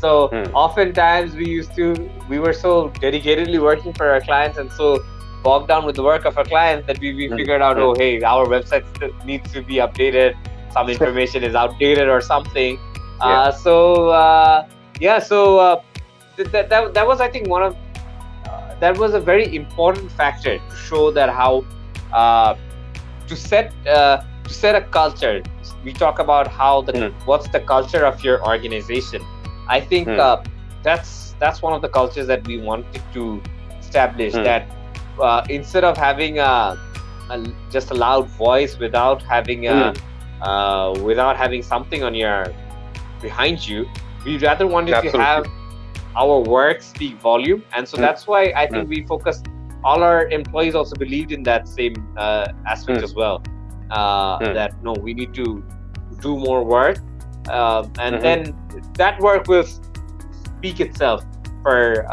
So oftentimes we were so dedicatedly working for our clients and so bogged down with the work of our clients that we figured out, oh, hey, our website needs to be updated. Some information is outdated or something. That was, I think, that was a very important factor to show that how to set a culture. We talk about how what's the culture of your organization. I think that's one of the cultures that we wanted to establish. That instead of having just a loud voice without having something on your behind you, we rather wanted to have our work speak volume, and so that's why I think we focused. All our employees also believed in that same aspect as well. That no, we need to do more work, and then that work will speak itself for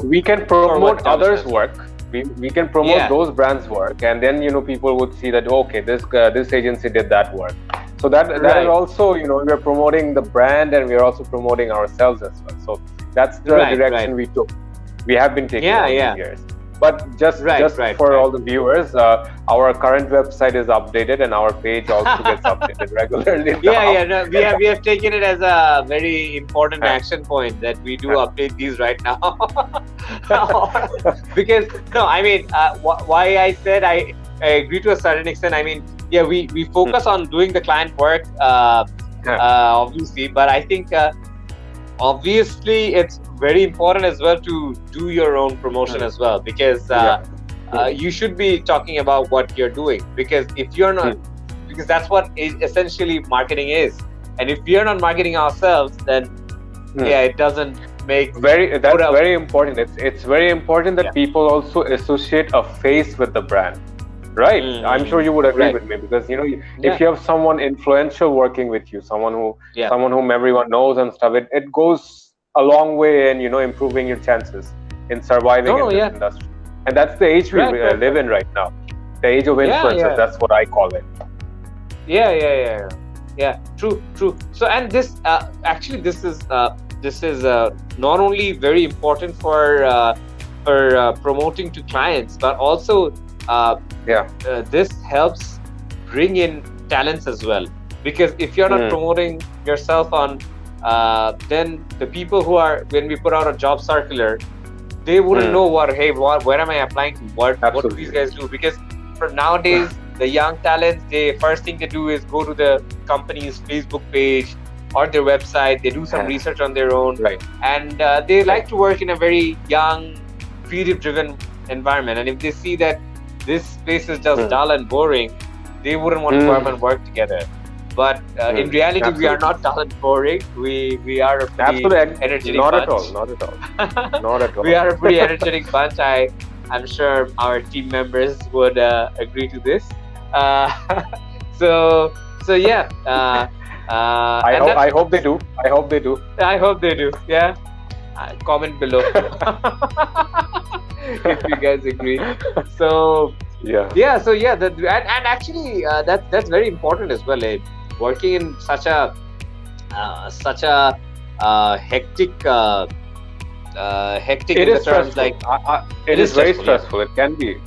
we can promote others' work. We can promote those brands' work, and then people would see that okay, this agency did that work. So that is also we're promoting the brand, and we're also promoting ourselves as well. So that's the direction we took. We have been taking all these years. But just for all the viewers, our current website is updated, and our page also gets updated regularly. No, we have taken it as a very important action point that we do update these right now. Because why I said I agree to a certain extent. I mean, we focus on doing the client work, obviously, but I think obviously it's very important as well to do your own promotion as well, because you should be talking about what you're doing, because if you're not because that's what essentially marketing is, and if we're not marketing ourselves, then it doesn't make very important. It's very important that people also associate a face with the brand, right? I'm sure you would agree with me, because if you have someone influential working with you, someone whom everyone knows and stuff, it goes a long way in improving your chances in surviving in this industry. And that's the age we live in right now, the age of influencers. That's what I call it. True. So, and this actually this is not only very important for promoting to clients, but also this helps bring in talents as well, because if you're not promoting yourself on then the people who are, when we put out a job circular, they wouldn't know where am I applying to, what do these guys do, because for nowadays the young talents, the first thing they do is go to the company's Facebook page or their website. They do some research on their own, and they like to work in a very young, creative driven environment, and if they see that this space is just dull and boring, they wouldn't want to come and work together. But in reality, we are not dull and boring. We are a pretty energetic bunch. Not at all. We are a pretty energetic bunch. I'm sure our team members would agree to this. I hope they do. I hope they do. Yeah. Comment below if you guys agree. So and actually that's very important as well. Working in such a hectic it is terms like it is very stressful. It can be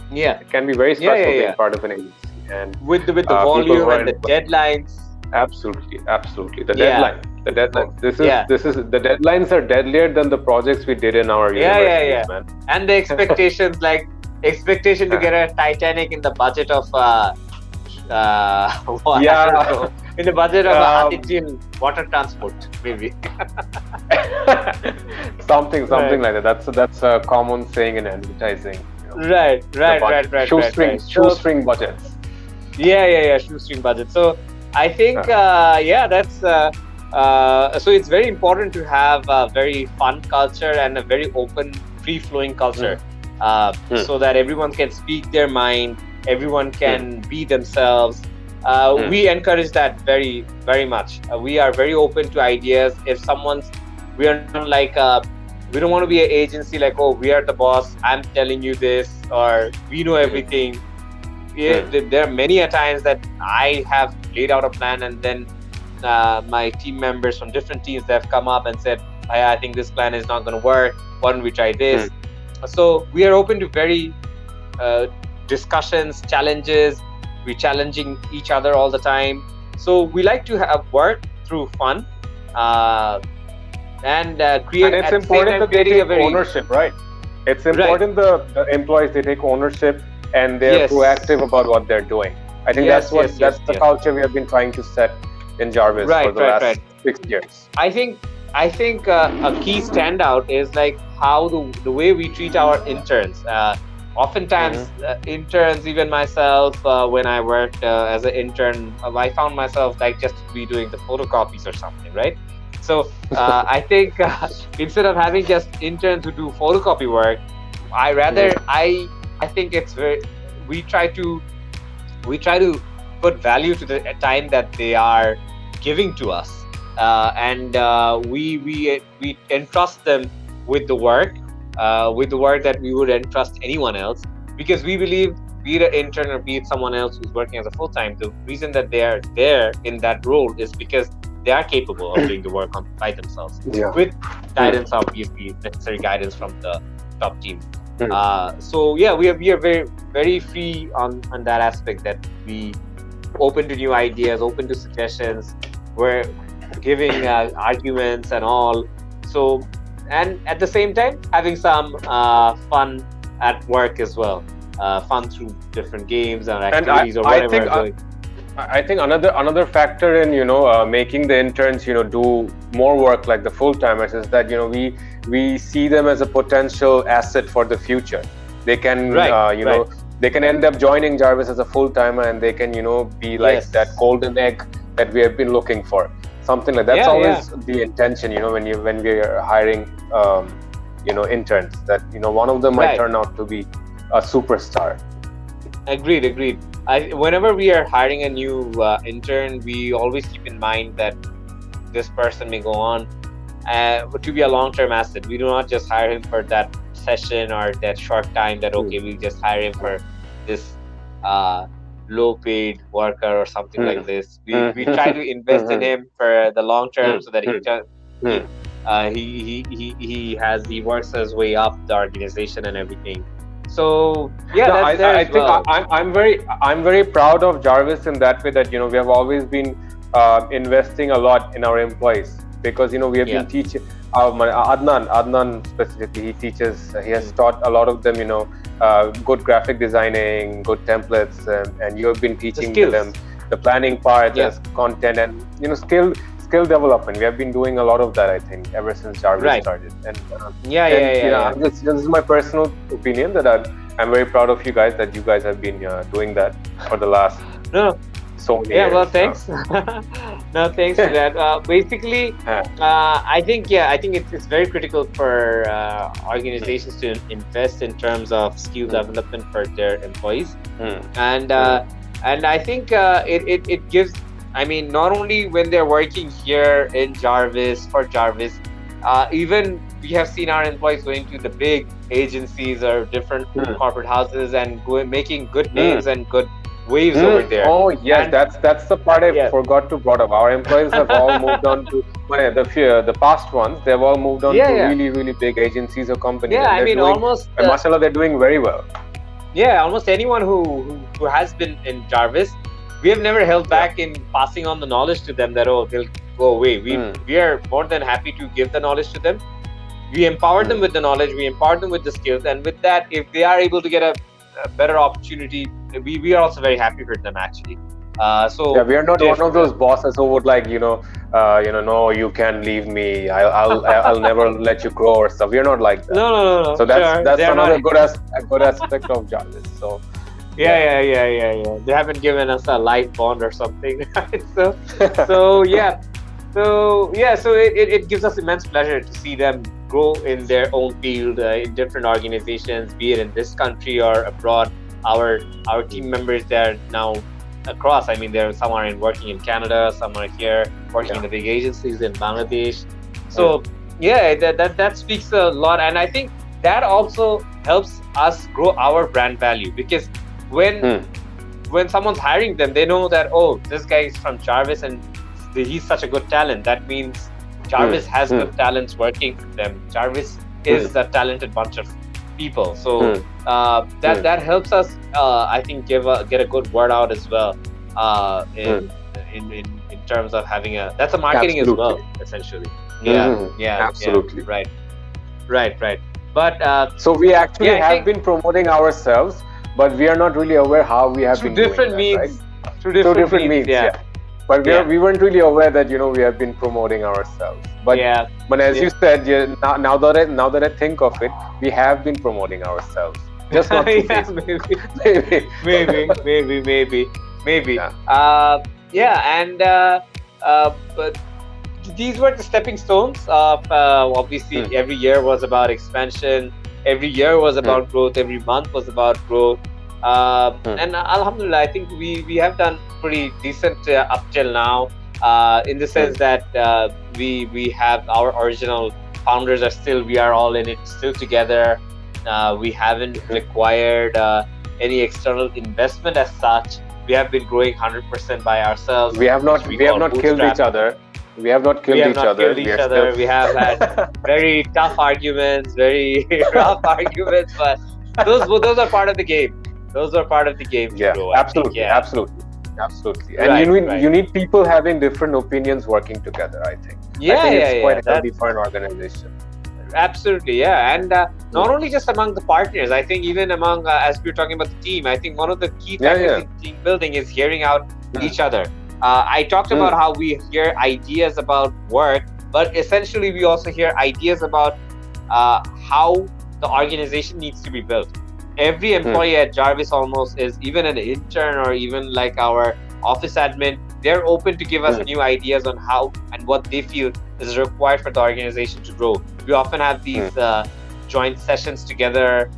very stressful being part of an agency, and with the volume and the deadlines. Absolutely the deadline. This is the deadlines are deadlier than the projects we did in our universities, man. And the expectations, like expectation to get a Titanic in the budget of in the budget of Artificial water transport, maybe. something like that. That's a common saying in advertising. Right. Shoestring budgets. Shoestring budget. So I think that's so it's very important to have a very fun culture and a very open, free-flowing culture, so that everyone can speak their mind, everyone can be themselves. We encourage that very, very much. We are very open to ideas. If we are not like we don't want to be an agency like, oh, we are the boss, I'm telling you this, or we know everything. There are many a times that I have laid out a plan, and then my team members from different teams, they have come up and said, I think this plan is not going to work. Why don't we try this? So we are open to very discussions, challenges. We're challenging each other all the time. So we like to have work through fun and create. And it's important that they take ownership, right? It's important the employees, they take ownership and they're proactive about what they're doing. I think that's the culture we have been trying to set in Jarvis for the last 6 years. I think a key standout is like how the way we treat our interns. Oftentimes, interns, even myself, when I worked as an intern, I found myself like just to be doing the photocopies or something, right? So I think instead of having just interns who do photocopy work, I think it's we try to put value to the time that they are giving to us, and we entrust them with the work that we would entrust anyone else, because we believe, be it an intern or be it someone else who's working as a full-time, the reason that they are there in that role is because they are capable of doing the work by themselves, with guidance, obviously necessary guidance from the top team. So yeah, we are very, very free on that aspect, that we open to new ideas, open to suggestions, we're giving arguments and all. So, and at the same time having some fun at work as well, fun through different games and activities or whatever. I think another factor in making the interns do more work like the full timers is that we see them as a potential asset for the future. They can they can end up joining Jarvis as a full timer, and they can be like that golden egg that we have been looking for. Something like that's always the intention. When we are hiring interns, that one of them might turn out to be a superstar. Agreed. Whenever we are hiring a new intern, we always keep in mind that this person may go on to be a long-term asset. We do not just hire him for that session or that short time that, we just hire him for this low-paid worker or something like this. We try to invest in him for the long term, so that he works his way up the organization and everything. So I think I'm very proud of Jarvis in that way, that we have always been investing a lot in our employees, because we have been teaching Adnan specifically. He has taught a lot of them good graphic designing, good templates, and you have been teaching them the planning part, as content, and skill development. We have been doing a lot of that, I think, ever since Jarvis started. And This is my personal opinion, that I'm very proud of you guys, that you guys have been doing that for the last so many years. Well, thanks. No, thanks for that. Basically, I think it's very critical for organizations to invest in terms of skill development for their employees, and I think it gives. I mean, not only when they're working here in Jarvis, for Jarvis, even we have seen our employees going to the big agencies or different corporate houses and making good names and good waves over there. Oh yes, that's the part I forgot to brought up. Our employees have all moved on to the past ones. They've all moved on to really, really big agencies or companies. Yeah, I mean, almost. Mashallah, they're doing very well. Yeah, almost anyone who has been in Jarvis, we have never held back in passing on the knowledge to them, that they'll go away. We are more than happy to give the knowledge to them. We empower them with the knowledge, we empower them with the skills, and with that, if they are able to get a better opportunity, we are also very happy for them, actually. We are not one of those bosses who would like no, you can't leave me, I'll never let you grow or stuff. We are not like that. No. So that's another good aspect of Jarvis. So yeah. They haven't given us a life bond or something. So it gives us immense pleasure to see them grow in their own field, in different organizations, be it in this country or abroad. Our team members, they're now across. I mean, some are working in Canada, some are here working in the big agencies in Bangladesh. So that speaks a lot, and I think that also helps us grow our brand value, because when someone's hiring them, they know that this guy is from Jarvis and he's such a good talent. That means Jarvis has good talents working with them. Jarvis is a talented bunch of people, so that helps us, I think, get a good word out as well. In terms of having that's a marketing as well, essentially. Absolutely. Right. But so we actually have been promoting ourselves, but we are not really aware how we have been doing that, right? Through different means. Yeah. But we weren't really aware that we have been promoting ourselves. But as you said, now that I think of it, we have been promoting ourselves. Just not through Facebook. Maybe. But these were the stepping stones of obviously every year was about expansion, every year was about growth, every month was about growth, and alhamdulillah, I think we have done pretty decent up till now, in the sense that we have our original founders we are all in it still together. We haven't required any external investment as such. We have been growing 100% by ourselves. We have not killed each other. We have not killed each other. We have had very tough arguments, very rough arguments, but those are part of the game. Those are part of the game. Absolutely. And you need people having different opinions working together, I think. It's quite healthy for an organization. Absolutely, and not only just among the partners, I think even among, as we were talking about the team, I think one of the key factors in team building is hearing out each other. I talked about how we hear ideas about work, but essentially we also hear ideas about how the organization needs to be built. Every employee at Jarvis almost is, even an intern or even like our office admin, they're open to give us new ideas on how and what they feel is required for the organization to grow. We often have these joint sessions together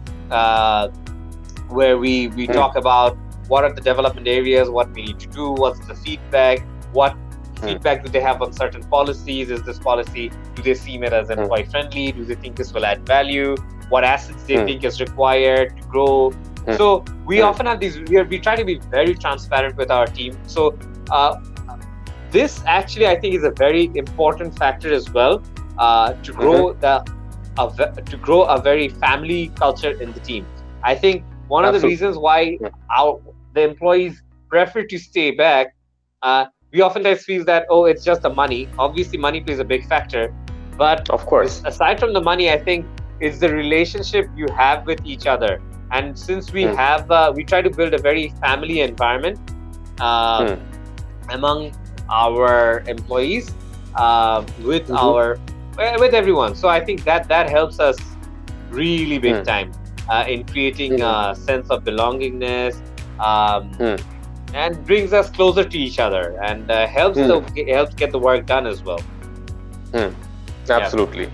where we talk about what are the development areas, what we need to do, what's the feedback, what feedback do they have on certain policies, is this policy, do they see it as employee friendly, do they think this will add value, what assets they think is required to grow. So we often have these, we try to be very transparent with our team. So this actually I think is a very important factor as well, to grow to grow a very family culture in the team. I think one of the reasons why the employees prefer to stay back, we oftentimes feel that, it's just the money. Obviously money plays a big factor, but of course, aside from the money, I think it's the relationship you have with each other. And since we have, we try to build a very family environment among our employees, with everyone. So I think that helps us really big time in creating a sense of belongingness, and brings us closer to each other, and helps get the work done as well. Absolutely.